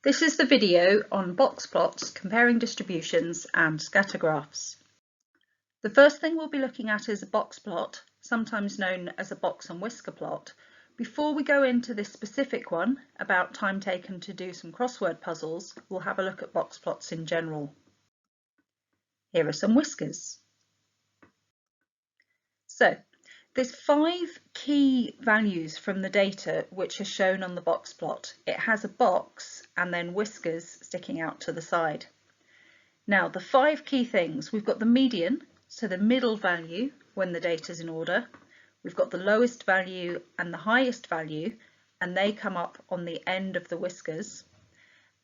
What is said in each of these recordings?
This is the video on box plots, comparing distributions and scatter graphs. The first thing we'll be looking at is a box plot, sometimes known as a box and whisker plot. Before we go into this specific one about time taken to do some crossword puzzles, we'll have a look at box plots in general. Here are some whiskers. So, there's 5 key values from the data which are shown on the box plot. It has a box and then whiskers sticking out to the side. Now, the 5 key things, we've got the median, so the middle value when the data is in order. We've got the lowest value and the highest value, and they come up on the end of the whiskers.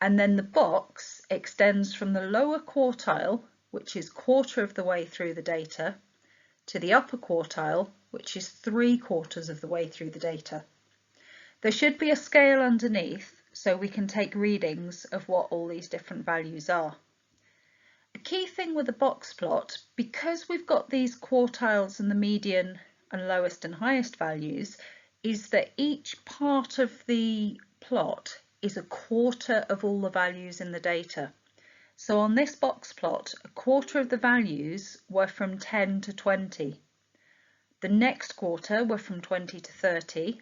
And then the box extends from the lower quartile, which is 1/4 of the way through the data, to the upper quartile, which is 3/4 of the way through the data. There should be a scale underneath so we can take readings of what all these different values are. A key thing with a box plot, because we've got these quartiles and the median and lowest and highest values, is that each part of the plot is 1/4 of all the values in the data. So on this box plot, 1/4 of the values were from 10 to 20. The next quarter were from 20 to 30,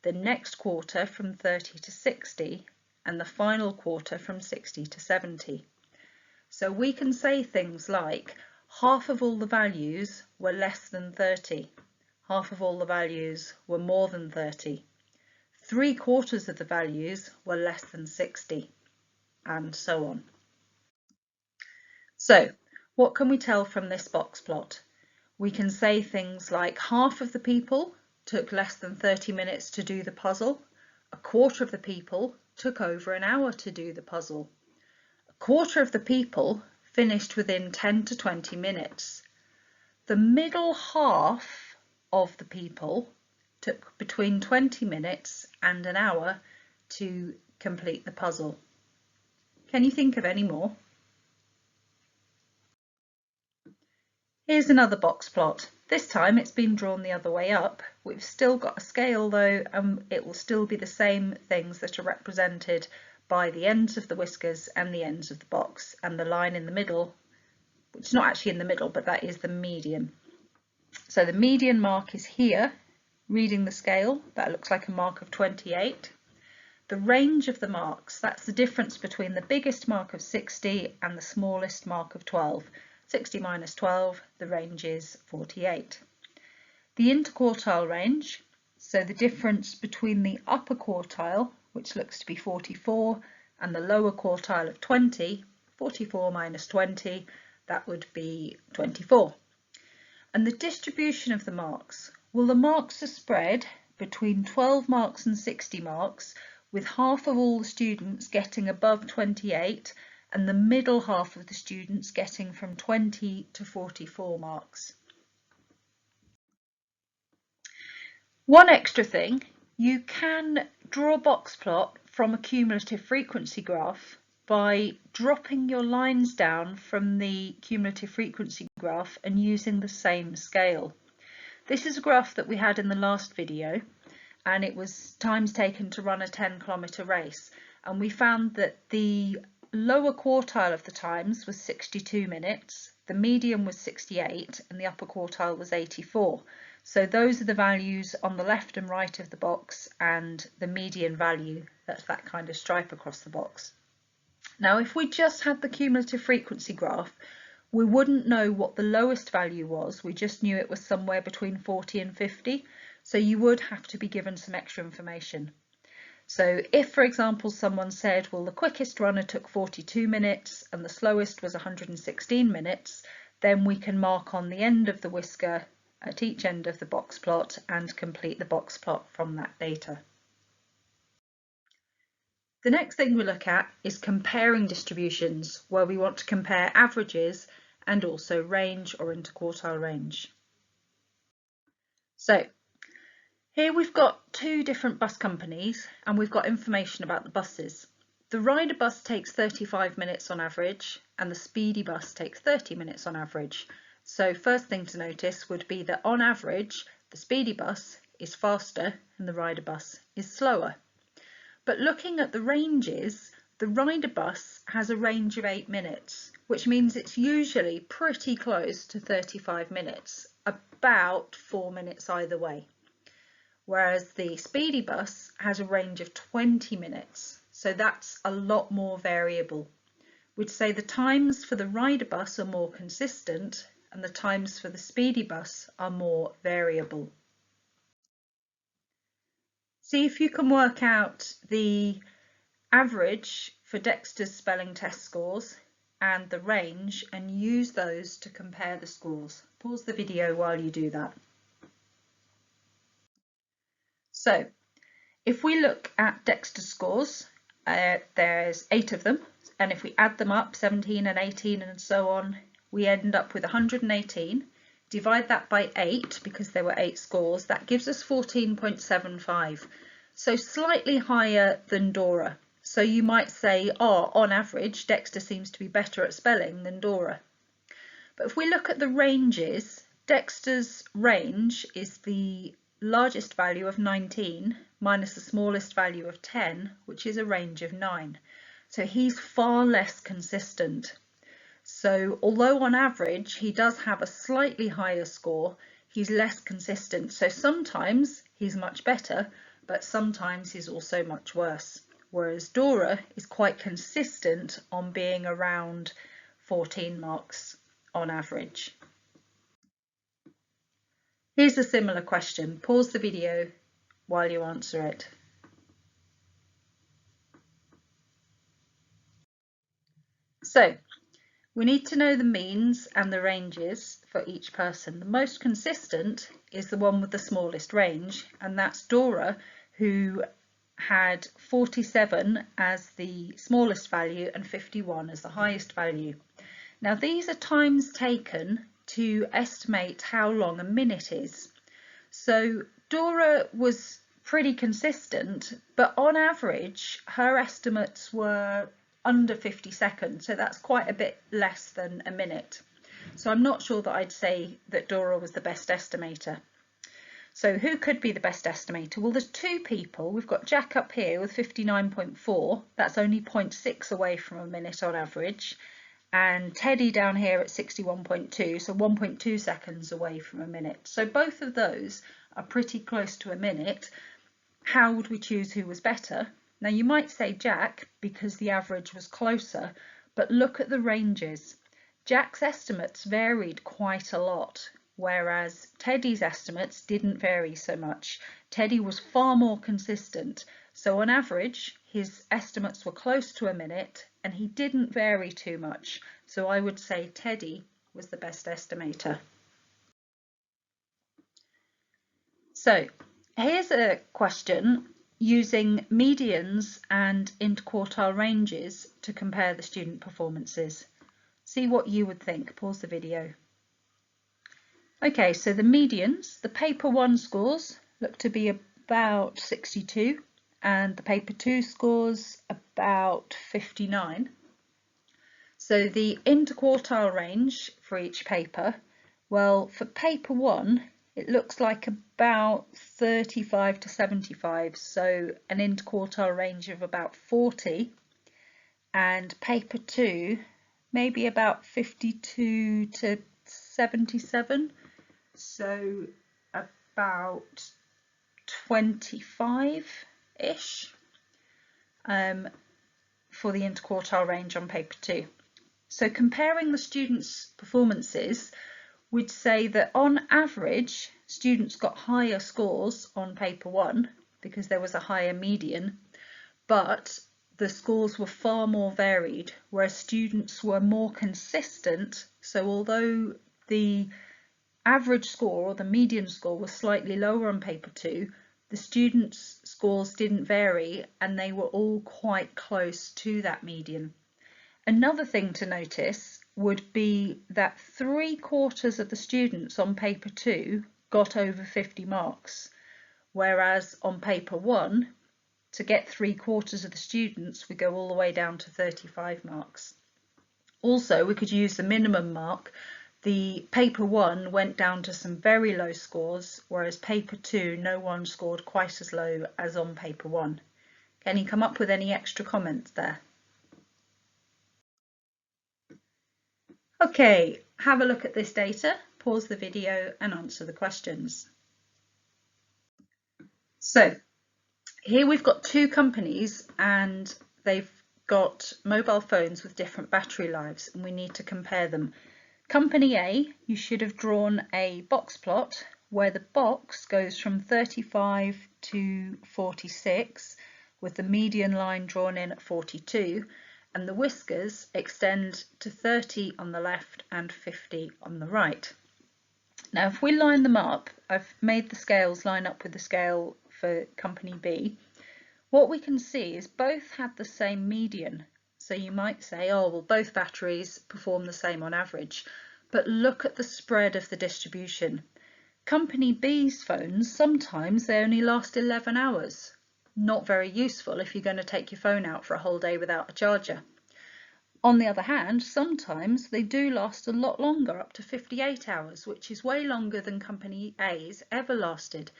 the next quarter from 30 to 60, and the final quarter from 60 to 70. So we can say things like half of all the values were less than 30, half of all the values were more than 30, 3/4 of the values were less than 60, and so on. So, what can we tell from this box plot? We can say things like half of the people took less than 30 minutes to do the puzzle, 1/4 of the people took over an hour to do the puzzle, 1/4 of the people finished within 10 to 20 minutes. The middle half of the people took between 20 minutes and an hour to complete the puzzle. Can you think of any more? Here's another box plot. This time it's been drawn the other way up. We've still got a scale though, and it will still be the same things that are represented by the ends of the whiskers and the ends of the box, and the line in the middle, which is not actually in the middle, but that is the median. So the median mark is here, reading the scale. That looks like a mark of 28. The range of the marks, that's the difference between the biggest mark of 60 and the smallest mark of 12. 60 minus 12, the range is 48. The interquartile range, so the difference between the upper quartile, which looks to be 44, and the lower quartile of 20, 44 minus 20, that would be 24. And the distribution of the marks, well, the marks are spread between 12 marks and 60 marks, with half of all the students getting above 28 and the middle half of the students getting from 20 to 44 marks. One extra thing, you can draw a box plot from a cumulative frequency graph by dropping your lines down from the cumulative frequency graph and using the same scale. This is a graph that we had in the last video, and it was times taken to run a 10-kilometre race, and we found that the lower quartile of the times was 62 minutes, the median was 68, and the upper quartile was 84. So those are the values on the left and right of the box, and the median value, that's that kind of stripe across the box. Now, if we just had the cumulative frequency graph, we wouldn't know what the lowest value was. We just knew it was somewhere between 40 and 50. So you would have to be given some extra information. So if, for example, someone said, well, the quickest runner took 42 minutes and the slowest was 116 minutes, then we can mark on the end of the whisker at each end of the box plot and complete the box plot from that data. The next thing we look at is comparing distributions, where we want to compare averages and also range or interquartile range. So here we've got 2 different bus companies and we've got information about the buses. The rider bus takes 35 minutes on average and the speedy bus takes 30 minutes on average. So first thing to notice would be that on average the speedy bus is faster and the rider bus is slower. But looking at the ranges, the rider bus has a range of 8 minutes, which means it's usually pretty close to 35 minutes, about 4 minutes either way. Whereas the speedy bus has a range of 20 minutes, so that's a lot more variable. We'd say the times for the rider bus are more consistent and the times for the speedy bus are more variable. See if you can work out the average for Dexter's spelling test scores and the range and use those to compare the scores. Pause the video while you do that. So if we look at Dexter's scores, there's 8 of them, and if we add them up, 17 and 18 and so on, we end up with 118. Divide that by 8 because there were 8 scores, that gives us 14.75. So slightly higher than Dora. So you might say, oh, on average, Dexter seems to be better at spelling than Dora. But if we look at the ranges, Dexter's range is the largest value of 19 minus the smallest value of 10, which is a range of 9. So he's far less consistent. So although on average he does have a slightly higher score, he's less consistent. So sometimes he's much better, but sometimes he's also much worse. Whereas Dora is quite consistent on being around 14 marks on average. Here's a similar question. Pause the video while you answer it. So we need to know the means and the ranges for each person. The most consistent is the one with the smallest range, and that's Dora, who had 47 as the smallest value and 51 as the highest value. Now these are times taken to estimate how long a minute is. So Dora was pretty consistent, but on average her estimates were under 50 seconds, so that's quite a bit less than a minute. So I'm not sure that I'd say that Dora was the best estimator. So who could be the best estimator? Well, there's 2 people. We've got Jack up here with 59.4, that's only 0.6 away from a minute on average, and Teddy down here at 61.2, so 1.2 seconds away from a minute. So both of those are pretty close to a minute. How would we choose who was better? Now you might say Jack because the average was closer, but look at the ranges. Jack's estimates varied quite a lot, whereas Teddy's estimates didn't vary so much. Teddy was far more consistent, so on average his estimates were close to a minute and he didn't vary too much, so I would say Teddy was the best estimator. So here's a question using medians and interquartile ranges to compare the student performances. See what you would think. Pause the video. Okay, so the medians, the paper 1 scores look to be about 62 and the paper 2 scores about 59. So the interquartile range for each paper, well, for paper 1 it looks like about 35 to 75, so an interquartile range of about 40, and paper 2 maybe about 52 to 77, so about 25-ish for the interquartile range on paper 2. So comparing the students' performances, we'd say that on average students got higher scores on paper 1 because there was a higher median, but the scores were far more varied, whereas students were more consistent. So although the average score or the median score was slightly lower on paper 2, the students' scores didn't vary and they were all quite close to that median. Another thing to notice would be that 3/4 of the students on paper 2 got over 50 marks, whereas on paper 1, to get 3/4 of the students, we go all the way down to 35 marks. Also, we could use the minimum mark. The paper 1 went down to some very low scores, whereas paper 2, no one scored quite as low as on paper 1. Can you come up with any extra comments there? Okay, have a look at this data, pause the video and answer the questions. So here we've got two companies and they've got mobile phones with different battery lives and we need to compare them. Company A, you should have drawn a box plot where the box goes from 35 to 46 with the median line drawn in at 42 and the whiskers extend to 30 on the left and 50 on the right. Now if we line them up, I've made the scales line up with the scale for company B. What we can see is both had the same median. So you might say, oh, well, both batteries perform the same on average. But look at the spread of the distribution. Company B's phones, sometimes they only last 11 hours. Not very useful if you're going to take your phone out for a whole day without a charger. On the other hand, sometimes they do last a lot longer, up to 58 hours, which is way longer than Company A's ever lasted.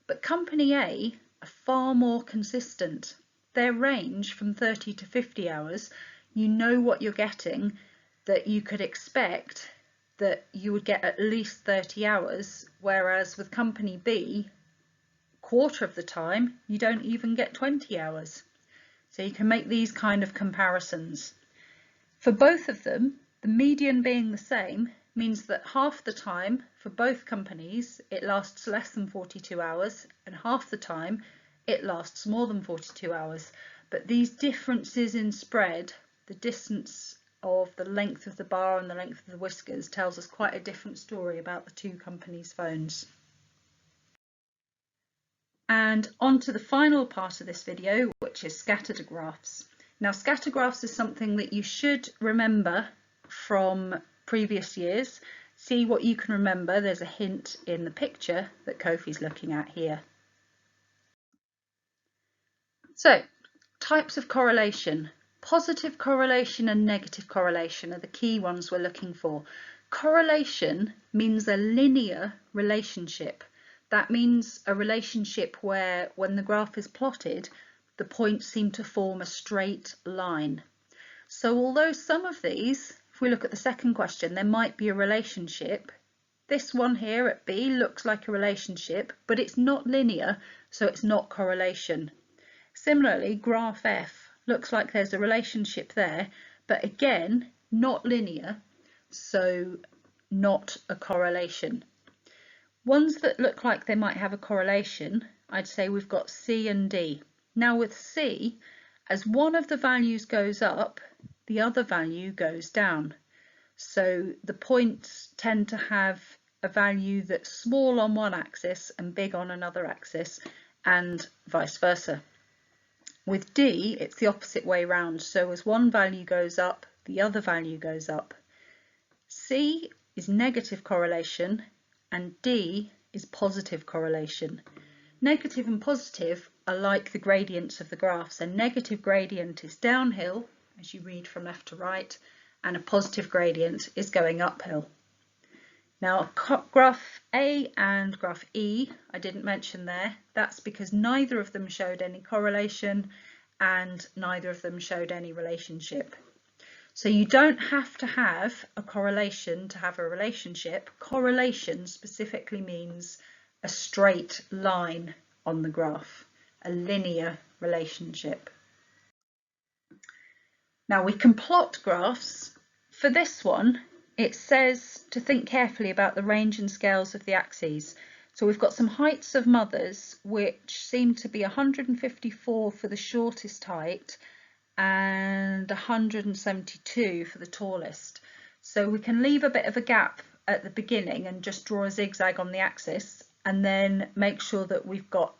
But Company A are far more consistent. Their range from 30 to 50 hours, you know what you're getting, that you could expect that you would get at least 30 hours, whereas with Company B, quarter of the time, you don't even get 20 hours. So you can make these kind of comparisons. For both of them, the median being the same means that half the time for both companies it lasts less than 42 hours and half the time it lasts more than 42 hours. But these differences in spread, the distance of the length of the bar and the length of the whiskers, tells us quite a different story about the two companies' phones. And on to the final part of this video, which is scattered graphs. Now, scatter graphs is something that you should remember from previous years. See what you can remember. There's a hint in the picture that Kofi's looking at here. So, types of correlation. Positive correlation and negative correlation are the key ones we're looking for. Correlation means a linear relationship. That means a relationship where when the graph is plotted, the points seem to form a straight line. So although some of these, if we look at the second question, there might be a relationship, this one here at B looks like a relationship, but it's not linear, so it's not correlation. Similarly, graph F looks like there's a relationship there, but again, not linear, so not a correlation. Ones that look like they might have a correlation, I'd say we've got C and D. Now with C, as one of the values goes up, the other value goes down. So the points tend to have a value that's small on one axis and big on another axis, and vice versa. With D, it's the opposite way round. So as one value goes up, the other value goes up. C is negative correlation and D is positive correlation. Negative and positive are like the gradients of the graphs. A negative gradient is downhill, as you read from left to right, and a positive gradient is going uphill. Now, graph A and graph E, I didn't mention there. That's because neither of them showed any correlation and neither of them showed any relationship. So you don't have to have a correlation to have a relationship. Correlation specifically means a straight line on the graph, a linear relationship. Now we can plot graphs. For this one, it says to think carefully about the range and scales of the axes. So we've got some heights of mothers, which seem to be 154 for the shortest height and 172 for the tallest. So we can leave a bit of a gap at the beginning and just draw a zigzag on the axis and then make sure that we've got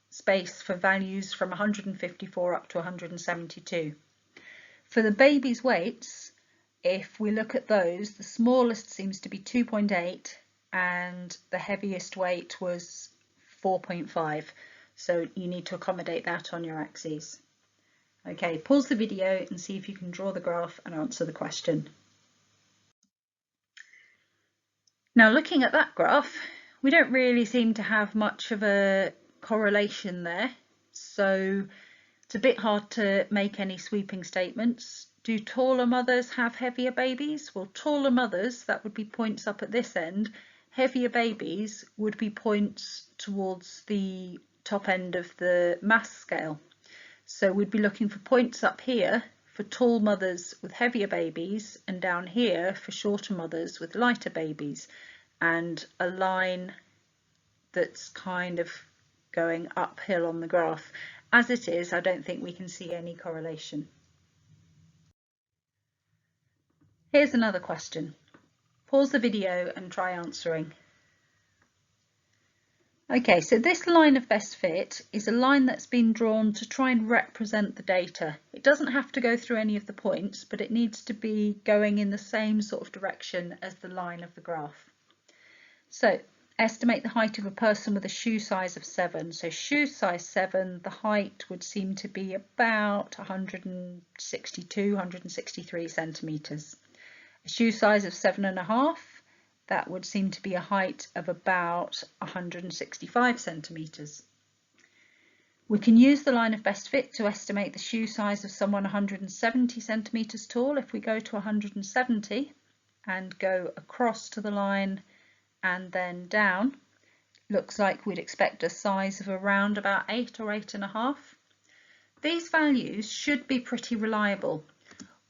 space for values from 154 up to 172. For the baby's weights, if we look at those, the smallest seems to be 2.8 and the heaviest weight was 4.5. So you need to accommodate that on your axes. Okay, pause the video and see if you can draw the graph and answer the question. Now looking at that graph, we don't really seem to have much of a correlation there, so it's a bit hard to make any sweeping statements. Do taller mothers have heavier babies? Well, taller mothers, that would be points up at this end. Heavier babies would be points towards the top end of the mass scale. So we'd be looking for points up here for tall mothers with heavier babies, and down here for shorter mothers with lighter babies, and a line that's kind of going uphill on the graph. As it is, I don't think we can see any correlation. Here's another question. Pause the video and try answering. Okay, so this line of best fit is a line that's been drawn to try and represent the data. It doesn't have to go through any of the points, but it needs to be going in the same sort of direction as the line of the graph. So, estimate the height of a person with a shoe size of 7. So shoe size 7, the height would seem to be about 162, 163 centimetres. A shoe size of 7.5, that would seem to be a height of about 165 centimetres. We can use the line of best fit to estimate the shoe size of someone 170 centimetres tall. If we go to 170 and go across to the line and then down, looks like we'd expect a size of around about 8 or 8.5. These values should be pretty reliable.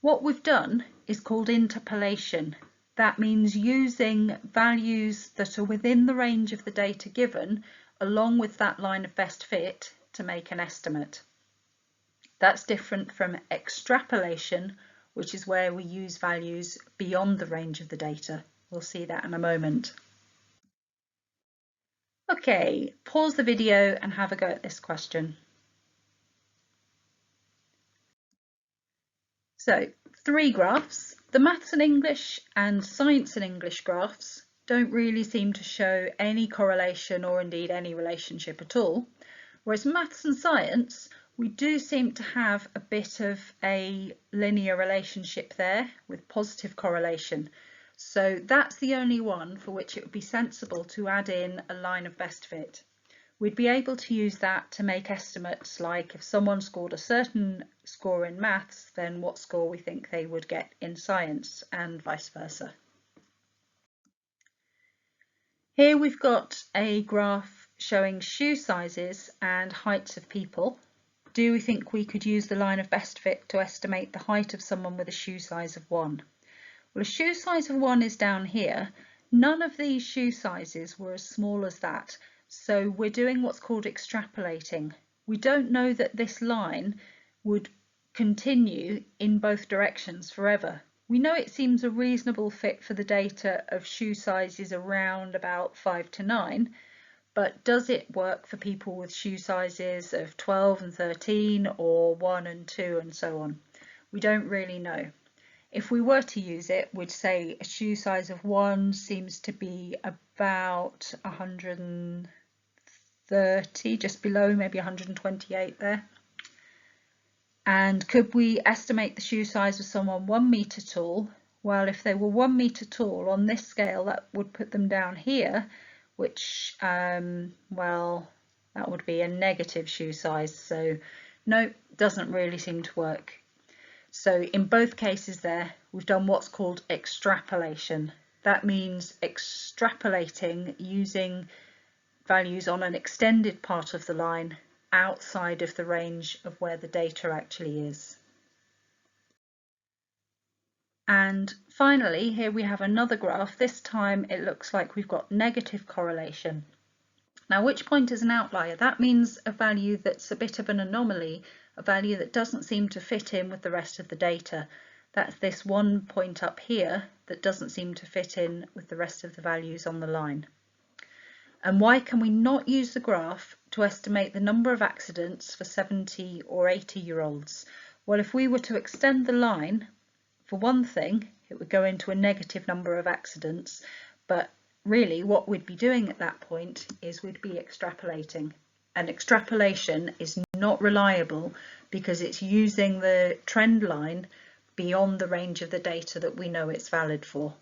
What we've done is called interpolation. That means using values that are within the range of the data given along with that line of best fit to make an estimate. That's different from extrapolation, which is where we use values beyond the range of the data. We'll see that in a moment. Okay, pause the video and have a go at this question. So, 3 graphs. The maths and English and science and English graphs don't really seem to show any correlation or indeed any relationship at all, whereas maths and science, we do seem to have a bit of a linear relationship there with positive correlation. So that's the only one for which it would be sensible to add in a line of best fit. We'd be able to use that to make estimates like if someone scored a certain score in maths, then what score we think they would get in science and vice versa. Here we've got a graph showing shoe sizes and heights of people. Do we think we could use the line of best fit to estimate the height of someone with a shoe size of 1? Well, a shoe size of 1 is down here. None of these shoe sizes were as small as that. So we're doing what's called extrapolating. We don't know that this line would continue in both directions forever. We know it seems a reasonable fit for the data of shoe sizes around about 5 to 9, but does it work for people with shoe sizes of 12 and 13 or 1 and 2 and so on? We don't really know. If we were to use it, we'd say a shoe size of 1 seems to be about 130, just below, maybe 128 there. And could we estimate the shoe size of someone 1 metre tall? Well, if they were 1 metre tall on this scale, that would put them down here, which, well, that would be a negative shoe size. So no, doesn't really seem to work. So in both cases there, we've done what's called extrapolation. That means extrapolating using values on an extended part of the line outside of the range of where the data actually is. And finally, here we have another graph. This time it looks like we've got negative correlation. Now, which point is an outlier? That means a value that's a bit of an anomaly, a value that doesn't seem to fit in with the rest of the data. That's this one point up here that doesn't seem to fit in with the rest of the values on the line. And why can we not use the graph to estimate the number of accidents for 70 or 80-year-olds? Well, if we were to extend the line, for one thing, it would go into a negative number of accidents, but really what we'd be doing at that point is we'd be extrapolating. And extrapolation is not reliable because it's using the trend line beyond the range of the data that we know it's valid for.